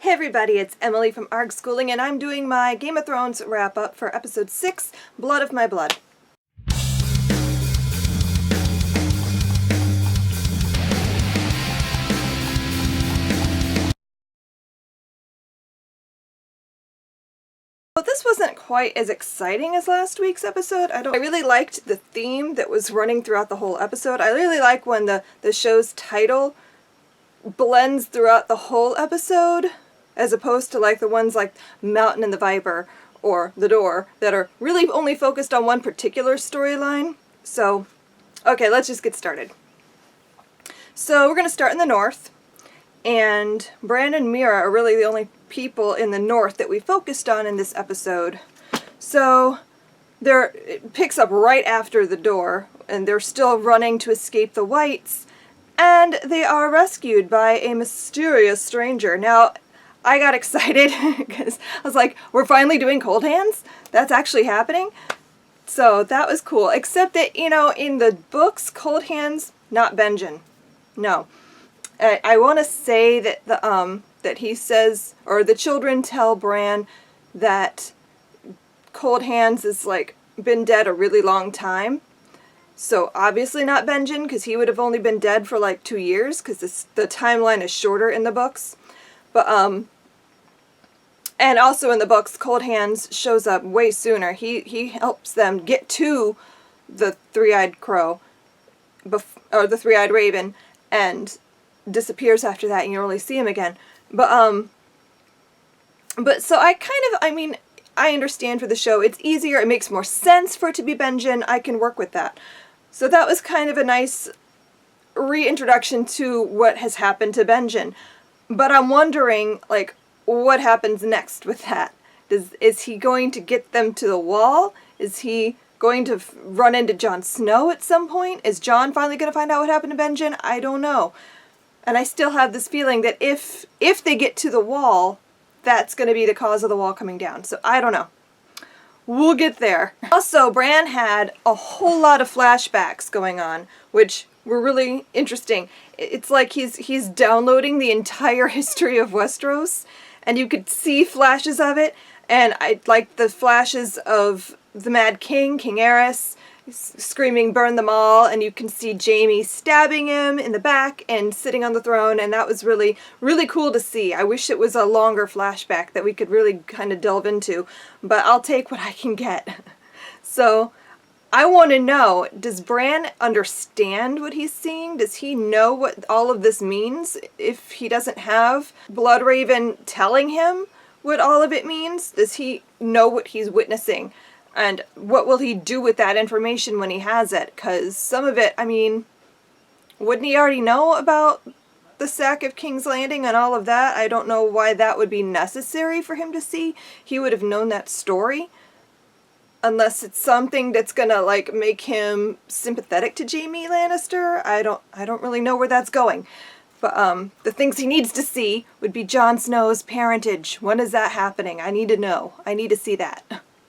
Hey everybody, it's Emily from ARG Schooling, and I'm doing my Game of Thrones wrap-up for Episode 6, Blood of My Blood. But this wasn't quite as exciting as last week's episode. I really liked the theme that was running throughout the whole episode. I really like when the show's title blends throughout the whole episode, as opposed to like the ones like Mountain and the Viper or The Door that are really only focused on one particular storyline. So, okay, let's just get started. So we're going to start in the north, and Bran and Mira are really the only people in the north that we focused on in this episode. So it picks up right after The Door, and they're still running to escape the Whites, and they are rescued by a mysterious stranger. Now, I got excited because I was like, we're finally doing Cold Hands? That's actually happening? So that was cool. Except that, you know, in the books, Cold Hands, not Benjen. No. I want to say that that he says, or the children tell Bran that Cold Hands is like been dead a really long time. So obviously not Benjen, because he would have only been dead for like 2 years, because the timeline is shorter in the books. But and also in the books, Cold Hands shows up way sooner. He helps them get to the Three-Eyed Crow, or the Three-Eyed Raven, and disappears after that, and you don't really see him again. But so I understand for the show, it's easier, it makes more sense for it to be Benjen. I can work with that. So that was kind of a nice reintroduction to what has happened to Benjen. But I'm wondering, like, what happens next with that? Is he going to get them to the wall? Is he going to run into Jon Snow at some point? Is Jon finally going to find out what happened to Benjen? I don't know. And I still have this feeling that if they get to the wall, that's going to be the cause of the wall coming down. So I don't know. We'll get there. Also, Bran had a whole lot of flashbacks going on, which were really interesting. It's like he's downloading the entire history of Westeros, and you could see flashes of it. And I like the flashes of the Mad King, King Aerys, screaming, "Burn them all," and you can see Jaime stabbing him in the back and sitting on the throne, and that was really, really cool to see. I wish it was a longer flashback that we could really kind of delve into, but I'll take what I can get. So, I want to know, does Bran understand what he's seeing? Does he know what all of this means if he doesn't have Bloodraven telling him what all of it means? Does he know what he's witnessing? And what will he do with that information when he has it? Because some of it, I mean, wouldn't he already know about the sack of King's Landing and all of that? I don't know why that would be necessary for him to see. He would have known that story. Unless it's something that's gonna, like, make him sympathetic to Jaime Lannister. I don't really know where that's going. But, the things he needs to see would be Jon Snow's parentage. When is that happening? I need to know. I need to see that.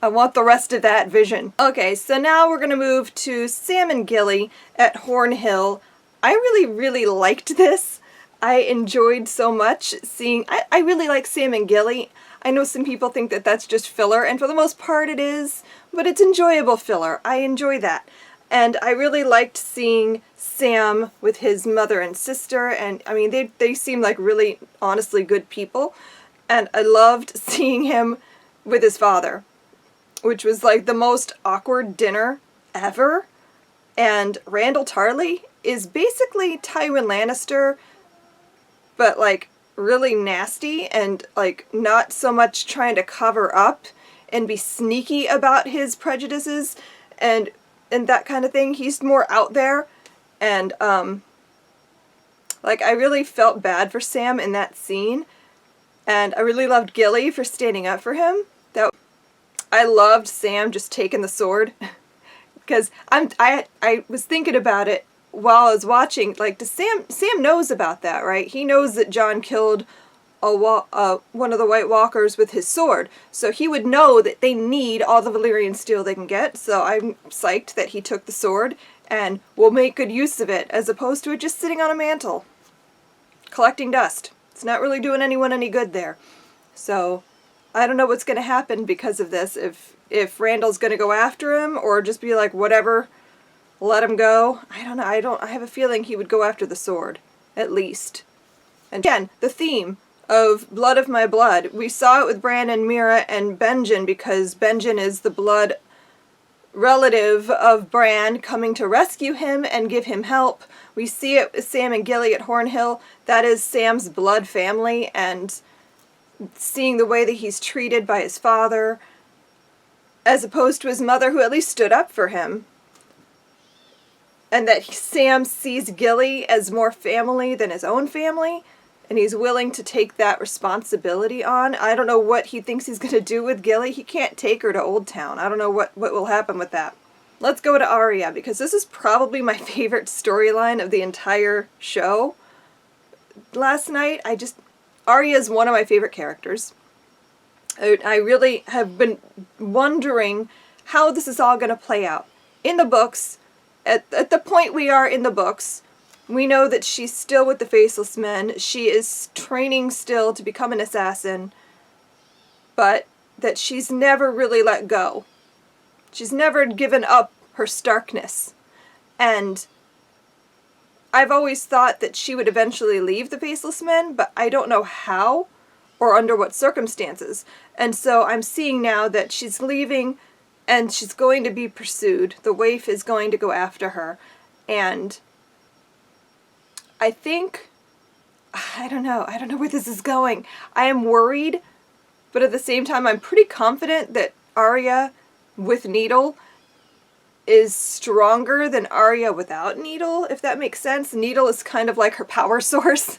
I want the rest of that vision. Okay, so now we're going to move to Sam and Gilly at Horn Hill. I really, really liked this. I enjoyed so much seeing... I really like Sam and Gilly. I know some people think that that's just filler, and for the most part it is, but it's enjoyable filler. I enjoy that. And I really liked seeing Sam with his mother and sister, and I mean, they seem like really, honestly good people. And I loved seeing him with his father, which was like the most awkward dinner ever. And Randyll Tarly is basically Tywin Lannister, but like really nasty and like not so much trying to cover up and be sneaky about his prejudices and that kind of thing. He's more out there, and like I really felt bad for Sam in that scene, and I really loved Gilly for standing up for him. I loved Sam just taking the sword, because I was thinking about it while I was watching. Like, Sam knows about that, right? He knows that Jon killed one of the White Walkers with his sword, so he would know that they need all the Valyrian steel they can get. So I'm psyched that he took the sword and will make good use of it, as opposed to it just sitting on a mantle collecting dust. It's not really doing anyone any good there. So I don't know what's going to happen because of this. If Randyll's going to go after him or just be like, whatever, let him go. I don't know. I have a feeling he would go after the sword, at least. And again, the theme of blood of my blood. We saw it with Bran and Mira and Benjen, because Benjen is the blood relative of Bran coming to rescue him and give him help. We see it with Sam and Gilly at Hornhill. That is Sam's blood family, and seeing the way that he's treated by his father, as opposed to his mother, who at least stood up for him. And that Sam sees Gilly as more family than his own family, and he's willing to take that responsibility on. I don't know what he thinks he's going to do with Gilly. He can't take her to Old Town. I don't know what will happen with that. Let's go to Aria, because this is probably my favorite storyline of the entire show. Last night, Aria is one of my favorite characters. I really have been wondering how this is all going to play out. In the books, at the point we are in the books, we know that she's still with the Faceless Men. She is training still to become an assassin, but that she's never really let go. She's never given up her Starkness. And I've always thought that she would eventually leave the Faceless Men, but I don't know how or under what circumstances. And so I'm seeing now that she's leaving and she's going to be pursued. The waif is going to go after her. And I think, I don't know where this is going. I am worried, but at the same time I'm pretty confident that Aria with Needle is stronger than Aria without Needle, if that makes sense. Needle is kind of like her power source,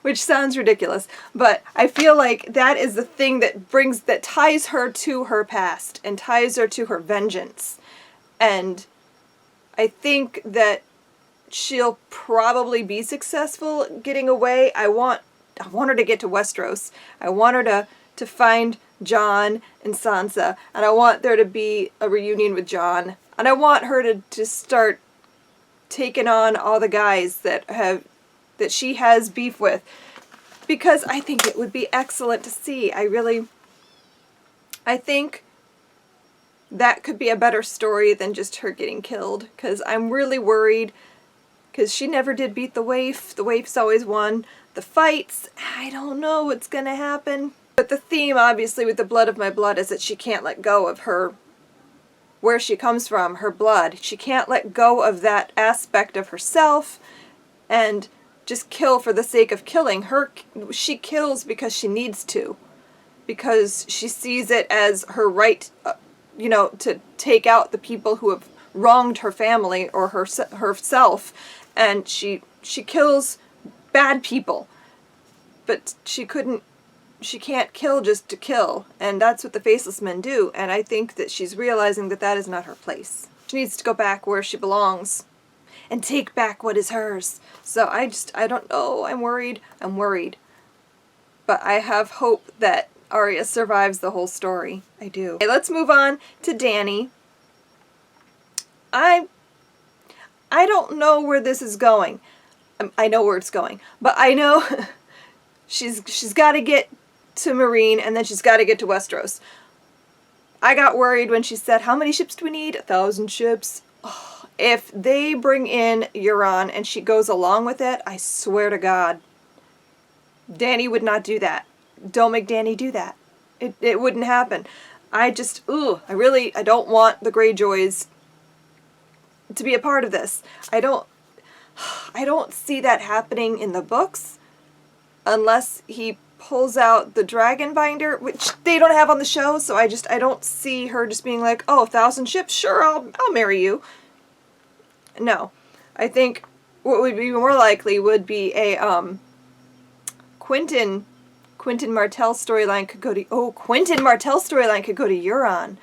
which sounds ridiculous, but I feel like that is the thing that ties her to her past and ties her to her vengeance. And I think that she'll probably be successful getting away. I want her to get to Westeros. I want her to find Jon and Sansa, and I want there to be a reunion with Jon, and I want her to start taking on all the guys that she has beef with, because I think it would be excellent to see. I think that could be a better story than just her getting killed, because I'm really worried, because she never did beat the waif. The waif's always won the fights. I don't know what's gonna happen. But the theme, obviously, with the blood of my blood is that she can't let go of her, where she comes from, her blood. She can't let go of that aspect of herself and just kill for the sake of killing. She kills because she needs to. Because she sees it as her right, to take out the people who have wronged her family or herself. And she kills bad people. But she can't kill just to kill, and that's what the Faceless Men do, and I think that she's realizing that that is not her place. She needs to go back where she belongs and take back what is hers. So I don't know. I'm worried. But I have hope that Aria survives the whole story. I do. Okay, let's move on to Dany. I don't know where this is going. I know where it's going, but I know she's got to get to Marine, and then she's got to get to Westeros. I got worried when she said, how many ships do we need? 1,000 ships. Oh, if they bring in Euron and she goes along with it, I swear to God, Dany would not do that. Don't make Dany do that. It wouldn't happen. I don't want the Greyjoys to be a part of this. I don't see that happening in the books unless he pulls out the dragon binder, which they don't have on the show, so I don't see her just being like, oh, 1,000 ships, sure, I'll marry you. No. I think what would be more likely would be a Quentin Martell storyline could go to Euron.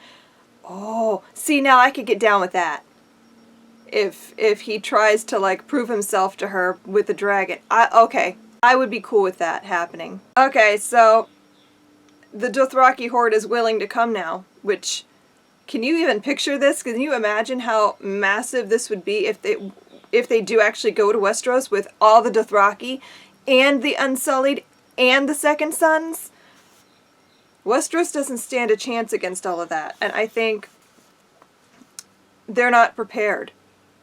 Oh, see, now I could get down with that. If he tries to prove himself to her with the dragon. I would be cool with that happening. Okay, so the Dothraki Horde is willing to come now, which, can you even picture this? Can you imagine how massive this would be if they do actually go to Westeros with all the Dothraki and the Unsullied and the Second Sons. Westeros doesn't stand a chance against all of that, and I think they're not prepared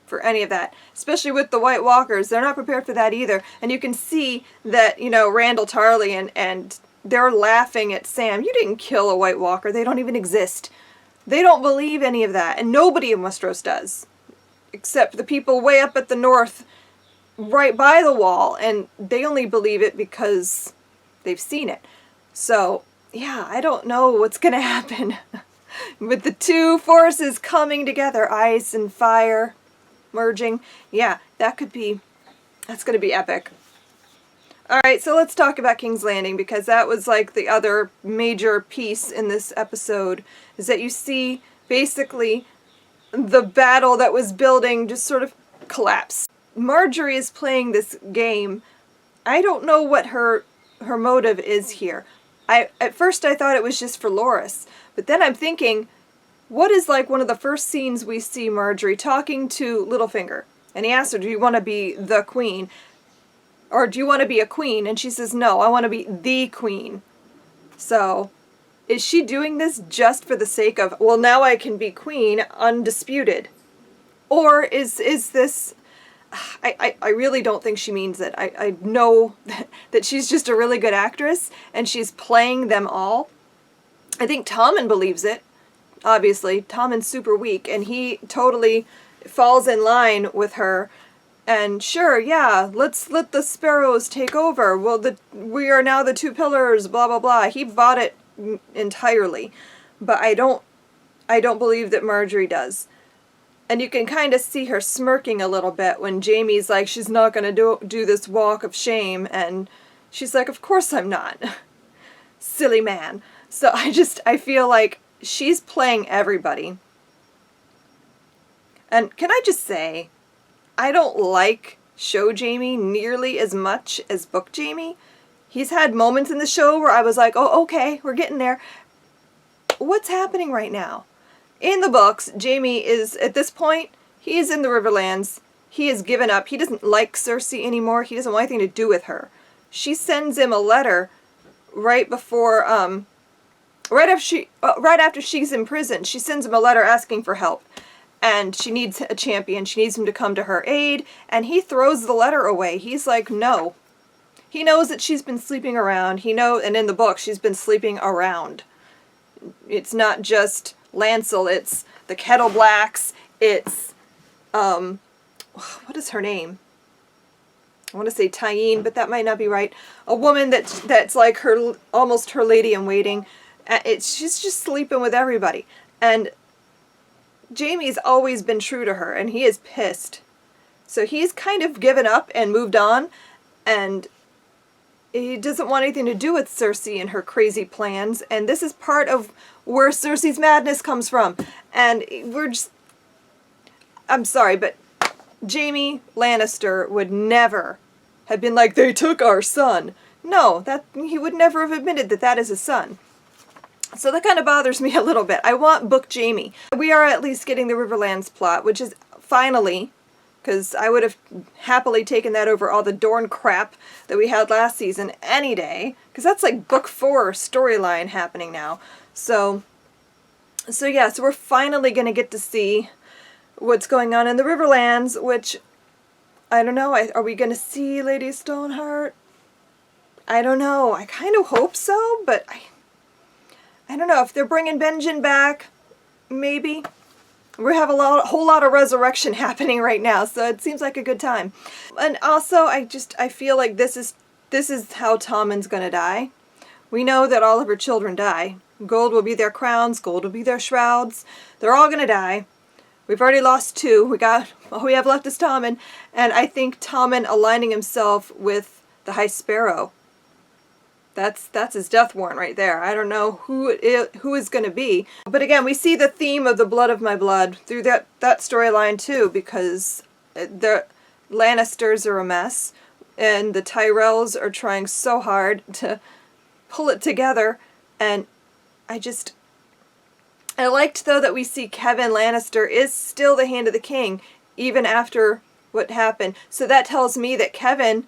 for any of that, especially with the White Walkers. They're not prepared for that either, and you can see that, you know, Randyll Tarly and they're laughing at Sam. You didn't kill a White Walker. They don't even exist. They don't believe any of that, and nobody in Westeros does, except the people way up at the north, right by the wall, and they only believe it because they've seen it. So, yeah, I don't know what's gonna happen with the two forces coming together, ice and fire merging. Yeah, that's gonna be epic. Alright, so let's talk about King's Landing, because that was like the other major piece in this episode, is that you see basically the battle that was building just sort of collapse. Marjorie is playing this game. I don't know what her motive is here. At first I thought it was just for Loras, but then I'm thinking, what is like one of the first scenes we see Marjorie talking to Littlefinger, and he asks her, do you want to be the queen? Or do you want to be a queen? And she says, no, I want to be the queen. So, is she doing this just for the sake of, well, now I can be queen, undisputed? Or is this... I really don't think she means it. I know that she's just a really good actress, and she's playing them all. I think Tommen believes it, obviously. Tommen's super weak, and he totally falls in line with her. And sure, yeah, let's let the Sparrows take over. Well, we are now the two pillars, blah, blah, blah. He bought it entirely. But I don't believe that Marjorie does. And you can kind of see her smirking a little bit when Jaime's like, she's not going to do this walk of shame. And she's like, of course I'm not. Silly man. So I feel like she's playing everybody. And can I just say, I don't like show Jaime nearly as much as book Jaime. He's had moments in the show where I was like, oh, okay, we're getting there. What's happening right now? In the books, Jaime is, at this point, he is in the Riverlands. He has given up. He doesn't like Cersei anymore. He doesn't want anything to do with her. She sends him a letter right before, right after she's in prison. She sends him a letter asking for help. And she needs a champion. She needs him to come to her aid. And he throws the letter away. He's like, no. He knows that she's been sleeping around. And in the book, she's been sleeping around. It's not just Lancel. It's the Kettle Blacks. It's, what is her name? I want to say Tyene, but that might not be right. A woman that's like almost her lady in waiting. She's just sleeping with everybody. And Jaime's always been true to her, and he is pissed. So he's kind of given up and moved on, and he doesn't want anything to do with Cersei and her crazy plans, and this is part of where Cersei's madness comes from. And I'm sorry, but Jaime Lannister would never have been like, they took our son. No, he would never have admitted that that is his son. So that kind of bothers me a little bit. I want book Jaime. We are at least getting the Riverlands plot, which is finally, because I would have happily taken that over all the Dorne crap that we had last season any day, because that's like book 4 storyline happening now. So yeah, so we're finally going to get to see what's going on in the Riverlands, which, I don't know, are we going to see Lady Stoneheart? I don't know. I kind of hope so, but I don't know. If they're bringing Benjen back, maybe. We have a whole lot of resurrection happening right now, so it seems like a good time. And also, I feel like this is how Tommen's gonna die. We know that all of her children die. Gold will be their crowns, gold will be their shrouds. They're all gonna die. We've already lost 2. All we have left is Tommen, and I think Tommen aligning himself with the High Sparrow. That's his death warrant right there. I don't know who is going to be. But again, we see the theme of the blood of my blood through that storyline too, because the Lannisters are a mess, and the Tyrells are trying so hard to pull it together. And I liked, though, that we see Kevin Lannister is still the Hand of the King, even after what happened. So that tells me that Kevin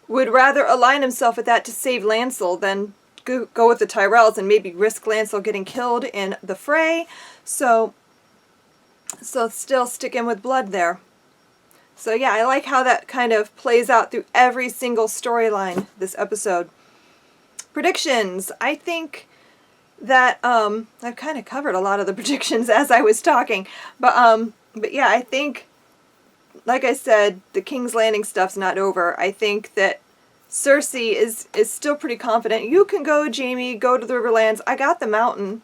would rather align himself with that to save Lancel than go with the Tyrells and maybe risk Lancel getting killed in the fray. So still sticking with blood there. So yeah, I like how that kind of plays out through every single storyline this episode. Predictions. I think that I've kind of covered a lot of the predictions as I was talking, but yeah, I think, like I said, the King's Landing stuff's not over. I think that Cersei is still pretty confident. You can go, Jaime, go to the Riverlands. I got the mountain.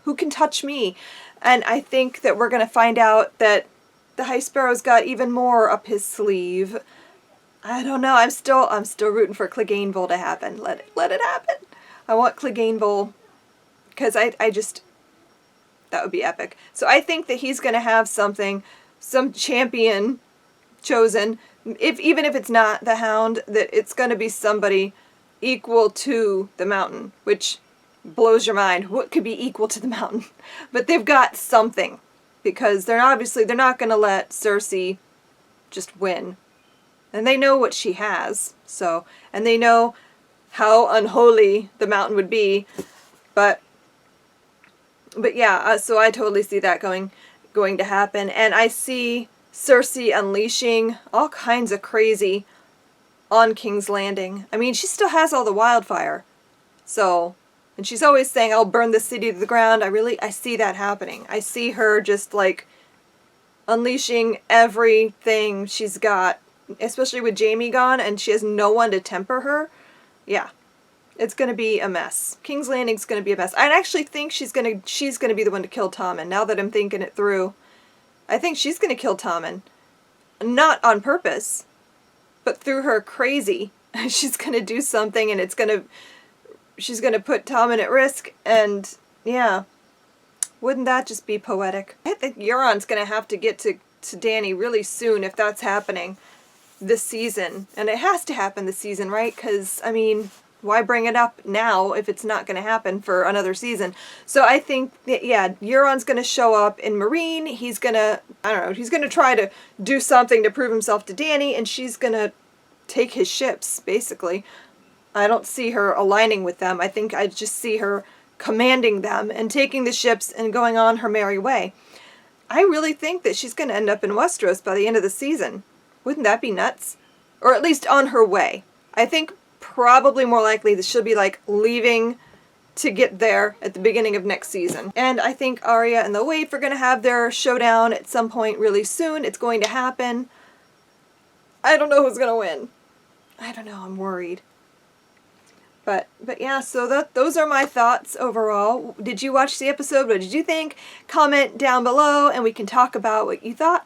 Who can touch me? And I think that we're going to find out that the High Sparrow's got even more up his sleeve. I don't know. I'm still rooting for Clegane Bowl to happen. Let it happen. I want Clegane Bowl because I just, that would be epic. So I think that he's going to have something, some champion chosen, even if it's not the Hound, that it's going to be somebody equal to the Mountain, which blows your mind. What could be equal to the Mountain? But they've got something, because they're not going to let Cersei just win. And they know what she has, so, and they know how unholy the Mountain would be, but yeah, so I totally see that going to happen, and I see Cersei unleashing all kinds of crazy on King's Landing. I mean, she still has all the wildfire, so, and she's always saying, I'll burn the city to the ground. I see that happening. I see her just like unleashing everything she's got, especially with Jaime gone and she has no one to temper her. Yeah, it's going to be a mess. King's Landing's going to be a mess. I actually think she's going to be the one to kill Tommen. Now that I'm thinking it through, I think she's going to kill Tommen. Not on purpose, but through her crazy. She's going to do something and she's going to put Tommen at risk, and yeah. Wouldn't that just be poetic? I think Euron's going to have to get to Dany really soon if that's happening this season. And it has to happen this season, right? Because, I mean, why bring it up now if it's not going to happen for another season? So I think that, yeah, Euron's going to show up in Meereen. He's going to, I don't know, he's going to try to do something to prove himself to Dany, and she's going to take his ships, basically. I don't see her aligning with them. I think I just see her commanding them and taking the ships and going on her merry way. I really think that she's going to end up in Westeros by the end of the season. Wouldn't that be nuts? Or at least on her way. I think probably more likely that she'll be like leaving to get there at the beginning of next season. And I think Aria and the Waif are going to have their showdown at some point really soon. It's going to happen. I don't know who's going to win. I don't know. I'm worried. But yeah, so those are my thoughts overall. Did you watch the episode? What did you think? Comment down below and we can talk about what you thought.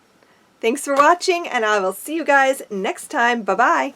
Thanks for watching, and I will see you guys next time. Bye-bye.